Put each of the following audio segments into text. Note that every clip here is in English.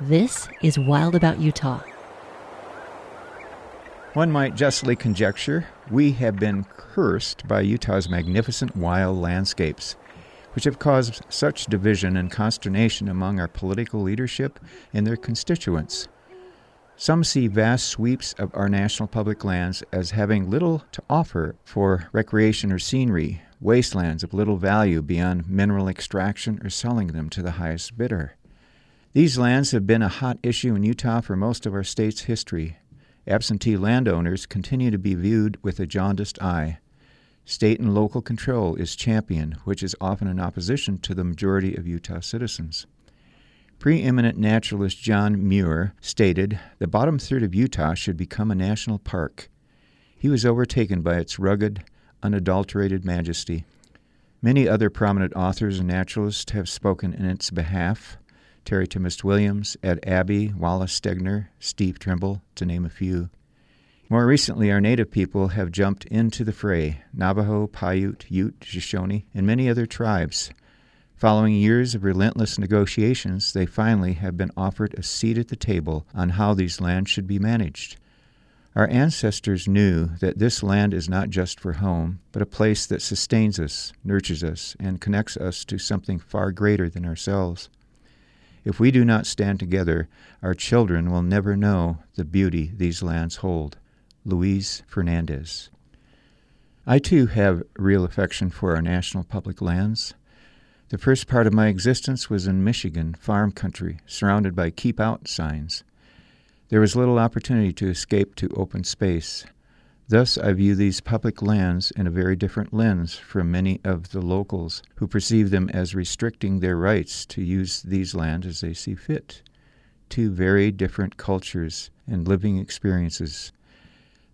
This is Wild About Utah. One might justly conjecture we have been cursed by Utah's magnificent wild landscapes, which have caused such division and consternation among our political leadership and their constituents. Some see vast sweeps of our national public lands as having little to offer for recreation or scenery, wastelands of little value beyond mineral extraction or selling them to the highest bidder. These lands have been a hot issue in Utah for most of our state's history. Absentee landowners continue to be viewed with a jaundiced eye. State and local control is championed, which is often in opposition to the majority of Utah citizens. Preeminent naturalist John Muir stated, "The bottom third of Utah should become a national park." He was overtaken by its rugged, unadulterated majesty. Many other prominent authors and naturalists have spoken in its behalf. Terry Timist Williams, Ed Abbey, Wallace Stegner, Steve Trimble, to name a few. More recently, our native people have jumped into the fray, Navajo, Paiute, Ute, Shoshone, and many other tribes. Following years of relentless negotiations, they finally have been offered a seat at the table on how these lands should be managed. Our ancestors knew that this land is not just for home, but a place that sustains us, nurtures us, and connects us to something far greater than ourselves. If we do not stand together, our children will never know the beauty these lands hold. Luis Fernandez. I, too, have real affection for our national public lands. The first part of my existence was in Michigan, farm country, surrounded by keep out signs. There was little opportunity to escape to open space. Thus, I view these public lands in a very different lens from many of the locals who perceive them as restricting their rights to use these lands as they see fit. Two very different cultures and living experiences.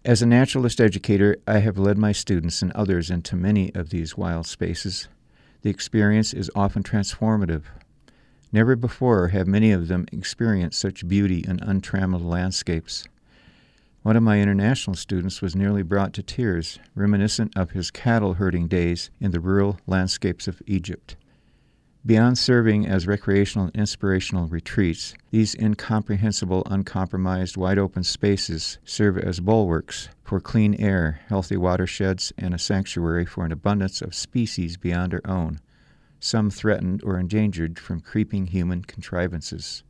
As a naturalist educator, I have led my students and others into many of these wild spaces. The experience is often transformative. Never before have many of them experienced such beauty in untrammeled landscapes. One of my international students was nearly brought to tears, reminiscent of his cattle herding days in the rural landscapes of Egypt. Beyond serving as recreational and inspirational retreats, these incomprehensible, uncompromised, wide-open spaces serve as bulwarks for clean air, healthy watersheds, and a sanctuary for an abundance of species beyond our own, some threatened or endangered from creeping human contrivances.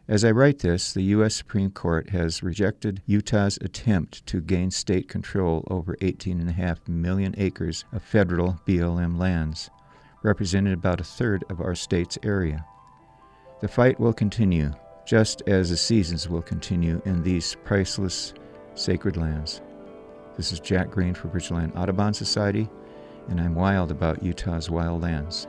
As I write this, the U.S. Supreme Court has rejected Utah's attempt to gain state control over 18.5 million acres of federal BLM lands, represented about a third of our state's area. The fight will continue, just as the seasons will continue in these priceless, sacred lands. This is Jack Green for Bridgeland Audubon Society, and I'm wild about Utah's wild lands.